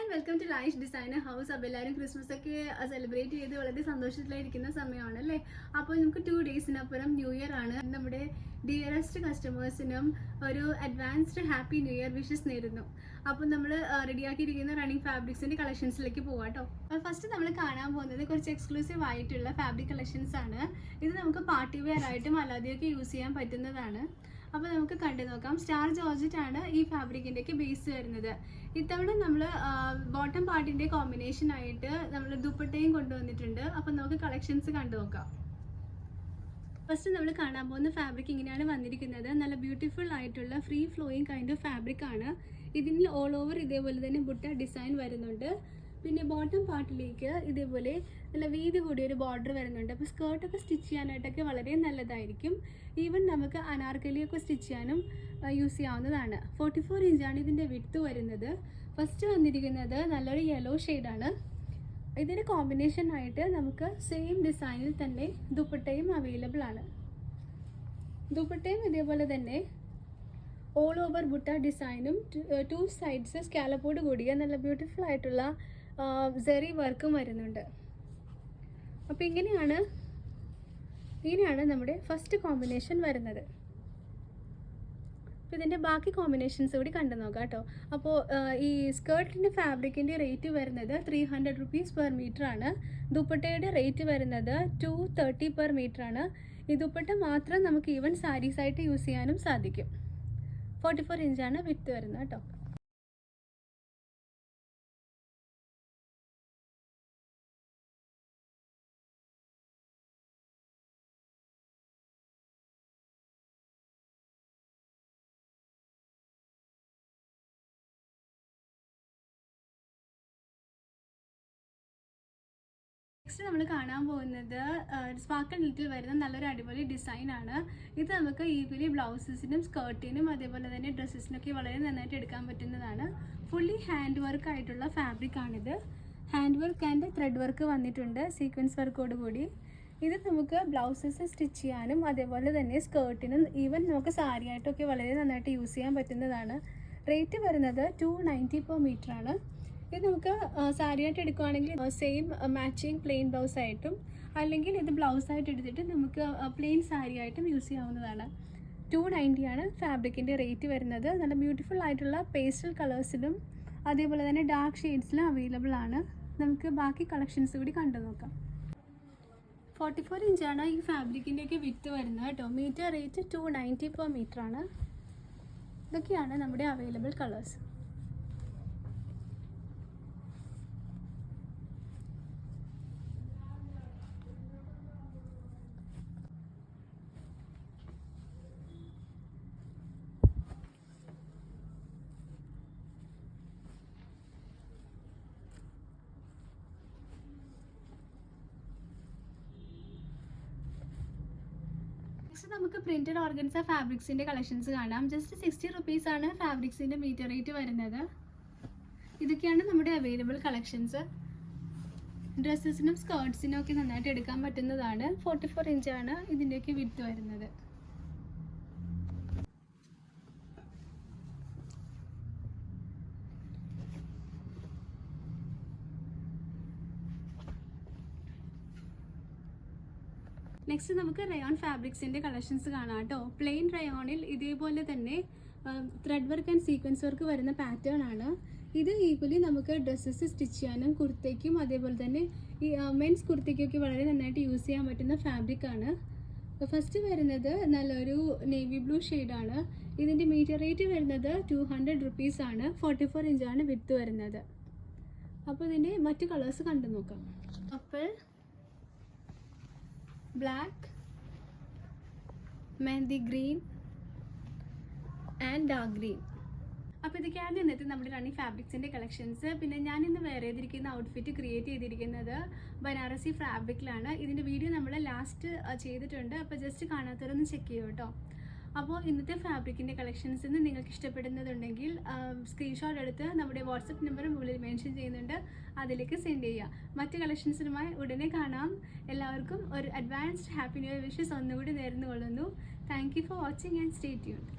And welcome to Laish designer house. അപ്പോൾ എല്ലാവരും Christmas ഒക്കെ സെലിബ്രേറ്റ് ചെയ്ത് വളരെ സന്തോഷത്തിലായിരിക്കുന്ന സമയമാണ് അല്ലേ. അപ്പോൾ നമുക്ക് 2 ഡേയ്സിനപ്പുറം ന്യൂ ഇയർ ആണ്. നമ്മുടെ ഡിയറസ്റ്റ് കസ്റ്റമേഴ്സിനും ഒരു advanced happy new year wishes നേരുന്നു. അപ്പോൾ നമ്മൾ റെഡിയാക്കിയിരിക്കുന്ന റണ്ണിങ് ഫാബ്രിക്സിൻ്റെ കളക്ഷൻസിലേക്ക് പോകാം കേട്ടോ. അപ്പോൾ ഫസ്റ്റ് നമ്മൾ കാണാൻ പോകുന്നത് കുറച്ച് എക്സ്ക്ലൂസീവ് ആയിട്ടുള്ള ഫാബ്രിക് കളക്ഷൻസ് ആണ്. ഇത് നമുക്ക് പാർട്ടി വെയർ ആയിട്ടും അല്ലാതെയൊക്കെ യൂസ് ചെയ്യാൻ പറ്റുന്നതാണ്. അപ്പോൾ നമുക്ക് കണ്ടു നോക്കാം. സ്റ്റാർ ജോർജറ്റ് ആണ് ഈ ഫാബ്രിക്കിൻ്റെയൊക്കെ ബേസ് വരുന്നത്. ഇത്തവണ നമ്മൾ ബോട്ടം പാർട്ടിൻ്റെ കോമ്പിനേഷൻ ആയിട്ട് നമ്മൾ ദുപ്പട്ടയും കൊണ്ടുവന്നിട്ടുണ്ട്. അപ്പോൾ നമുക്ക് കളക്ഷൻസ് കണ്ടു നോക്കാം. ഫസ്റ്റ് നമ്മൾ കാണാൻ പോകുന്ന ഫാബ്രിക് ഇങ്ങനെയാണ് വന്നിരിക്കുന്നത്. നല്ല ബ്യൂട്ടിഫുൾ ആയിട്ടുള്ള free flowing kind of fabric ആണ്. ഇതിൽ ഓൾ ഓവർ ഇതേപോലെ തന്നെ ബുട്ട ഡിസൈൻ വരുന്നുണ്ട്. പിന്നെ ബോട്ടം പാർട്ടിലേക്ക് ഇതേപോലെ നല്ല വീതി കൂടിയൊരു ബോർഡർ വരുന്നുണ്ട്. അപ്പോൾ സ്കേർട്ടൊക്കെ സ്റ്റിച്ച് ചെയ്യാനായിട്ടൊക്കെ വളരെ നല്ലതായിരിക്കും. ഈവൻ നമുക്ക് അനാർക്കലിയൊക്കെ സ്റ്റിച്ച് ചെയ്യാനും യൂസ് ചെയ്യാവുന്നതാണ്. 44 ഇഞ്ചാണ് ഇതിൻ്റെ വിഡ്ത്ത് വരുന്നത്. ഫസ്റ്റ് വന്നിരിക്കുന്നത് നല്ലൊരു യെല്ലോ ഷെയ്ഡാണ്. ഇതിൻ്റെ കോമ്പിനേഷൻ ആയിട്ട് നമുക്ക് സെയിം ഡിസൈനിൽ തന്നെ ദുപ്പട്ടയും അവൈലബിൾ ആണ്. ദുപ്പട്ടയും ഇതേപോലെ തന്നെ ഓൾ ഓവർ ബുട്ട ഡിസൈനും 2 സൈഡ്സ് സ്കാലപ്പോട് കൂടിയ നല്ല ബ്യൂട്ടിഫുൾ ആയിട്ടുള്ള സെറി വർക്കും വരുന്നുണ്ട്. അപ്പോൾ ഇങ്ങനെയാണ് നമ്മുടെ ഫസ്റ്റ് കോമ്പിനേഷൻ വരുന്നത്. അപ്പോൾ ഇതിൻ്റെ ബാക്കി കോമ്പിനേഷൻസ് കൂടി കണ്ടു നോക്കാം കേട്ടോ. അപ്പോൾ ഈ സ്കേർട്ടിൻ്റെ ഫാബ്രിക്കിൻ്റെ റേറ്റ് വരുന്നത് 300 റുപ്പീസ് പെർ മീറ്റർ ആണ്. ദുപ്പട്ടയുടെ റേറ്റ് വരുന്നത് 230 പെർ മീറ്റർ ആണ്. ഈ ദുപ്പട്ട മാത്രം നമുക്ക് ഈവൻ സാരീസായിട്ട് യൂസ് ചെയ്യാനും സാധിക്കും. 44 ഇഞ്ചാണ് വിഡ്ത്ത് വരുന്നത് കേട്ടോ. നെക്സ്റ്റ് നമ്മൾ കാണാൻ പോകുന്നത് സ്പാർക്കിൾ നെറ്റിൽ വരുന്ന നല്ലൊരു അടിപൊളി ഡിസൈൻ ആണ്. ഇത് നമുക്ക് ഈക്വലി ബ്ലൗസസിനും സ്കേർട്ടിനും അതേപോലെ തന്നെ ഡ്രസ്സസിനൊക്കെ വളരെ നന്നായിട്ട് എടുക്കാൻ പറ്റുന്നതാണ്. ഫുള്ളി ഹാൻഡ് വർക്ക് ആയിട്ടുള്ള ഫാബ്രിക് ആണിത്. Hand work and thread work വന്നിട്ടുണ്ട് സീക്വൻസ് വർക്കോട് കൂടി. ഇത് നമുക്ക് ബ്ലൗസസ് സ്റ്റിച്ച് ചെയ്യാനും അതേപോലെ തന്നെ സ്കേർട്ടിനും ഈവൻ നമുക്ക് സാരി ആയിട്ടൊക്കെ വളരെ നന്നായിട്ട് യൂസ് ചെയ്യാൻ പറ്റുന്നതാണ്. റേറ്റ് വരുന്നത് 290 പെർ മീറ്റർ ആണ്. ഇത് നമുക്ക് സാരിയായിട്ട് എടുക്കുകയാണെങ്കിൽ സെയിം മാച്ചിങ് പ്ലെയിൻ ബ്ലൗസ് ആയിട്ടും അല്ലെങ്കിൽ ഇത് ബ്ലൗസായിട്ട് എടുത്തിട്ട് നമുക്ക് പ്ലെയിൻ സാരി ആയിട്ടും യൂസ് ചെയ്യാവുന്നതാണ്. 290 ആണ് ഫാബ്രിക്കിൻ്റെ റേറ്റ് വരുന്നത്. നല്ല ബ്യൂട്ടിഫുൾ ആയിട്ടുള്ള പേസ്റ്റൽ കളേഴ്സിലും അതേപോലെ തന്നെ ഡാർക്ക് ഷെയ്ഡ്സിലും അവൈലബിൾ ആണ്. നമുക്ക് ബാക്കി കളക്ഷൻസ് കൂടി കണ്ടു നോക്കാം. 44 ഇഞ്ചാണ് ഈ ഫാബ്രിക്കിൻ്റെയൊക്കെ വിഡ്ത്ത് വരുന്നത് കേട്ടോ. മീറ്റർ റേറ്റ് 290 പെർ മീറ്റർ ആണ്. ഇതൊക്കെയാണ് നമ്മുടെ അവൈലബിൾ കളേഴ്സ്. നമുക്ക് പ്രിന്റഡ് ഓർഗൻസ ഫാബ്രിക്സിൻ്റെ കളക്ഷൻസ് കാണാം. ജസ്റ്റ് 60 റുപ്പീസ് ആണ് ഫാബ്രിക്സിൻ്റെ മീറ്റർ റേറ്റ് വരുന്നത്. ഇതൊക്കെയാണ് നമ്മുടെ അവൈലബിൾ കളക്ഷൻസ്. ഡ്രസ്സസിനും സ്കേർട്സിനും ഒക്കെ നന്നായിട്ട് എടുക്കാൻ പറ്റുന്നതാണ്. 44 ഇഞ്ചാണ് ഇതിൻ്റെയൊക്കെ വിഡ്ത്ത് വരുന്നത്. നെക്സ്റ്റ് നമുക്ക് റയോൺ ഫാബ്രിക്സിൻ്റെ കളക്ഷൻസ് കാണാം കേട്ടോ. പ്ലെയിൻ റയോണിൽ ഇതേപോലെ തന്നെ thread work and sequence work വരുന്ന പാറ്റേൺ ആണ്. ഇത് ഈക്വലി നമുക്ക് ഡ്രസ്സസ് സ്റ്റിച്ച് ചെയ്യാനും കുർത്തയ്ക്കും അതേപോലെ തന്നെ ഈ മെൻസ് കുർത്തയ്ക്കൊക്കെ വളരെ നന്നായിട്ട് യൂസ് ചെയ്യാൻ പറ്റുന്ന ഫാബ്രിക് ആണ്. ഫസ്റ്റ് വരുന്നത് നല്ലൊരു നേവി ബ്ലൂ ഷെയ്ഡാണ്. ഇതിൻ്റെ മീറ്റർ റേറ്റ് വരുന്നത് 200 റുപ്പീസ് ആണ്. 44 ഇഞ്ചാണ് വിഡ്ത്ത് വരുന്നത്. അപ്പോൾ ഇതിൻ്റെ മറ്റ് കളേഴ്സ് കണ്ടു നോക്കാം. Purple, black, mehndi green and dark green. അപ്പോൾ ഇതൊക്കെയാണ് ഇന്നത്തെ നമ്മുടെ റണ്ണിങ് ഫാബ്രിക്സിൻ്റെ കളക്ഷൻസ്. പിന്നെ ഞാൻ ഇന്ന് വെയർ ചെയ്തിരിക്കുന്ന ഔട്ട്ഫിറ്റ് ക്രിയേറ്റ് ചെയ്തിരിക്കുന്നത് ബനാറസി ഫാബ്രിക്കിലാണ്. ഇതിൻ്റെ വീഡിയോ നമ്മൾ ലാസ്റ്റ് ചെയ്തിട്ടുണ്ട്. അപ്പോൾ ജസ്റ്റ് കാണാത്തവരൊന്ന് ചെക്ക് ചെയ്യൂ കേട്ടോ. അപ്പോൾ ഇന്നത്തെ ഫാബ്രിക്കിൻ്റെ കളക്ഷൻസിൽ നിന്ന് നിങ്ങൾക്ക് ഇഷ്ടപ്പെടുന്നതുണ്ടെങ്കിൽ സ്ക്രീൻഷോട്ട് എടുത്ത് നമ്മുടെ വാട്സപ്പ് നമ്പർ മുകളിൽ മെൻഷൻ ചെയ്യുന്നുണ്ട്, അതിലേക്ക് സെൻഡ് ചെയ്യുക. മറ്റ് കളക്ഷൻസിനുമായി ഉടനെ കാണാം. എല്ലാവർക്കും ഒരു advanced happy new year wishes ഒന്നുകൂടി നേർന്നുകൊള്ളുന്നു. Thank you for watching and stay tuned.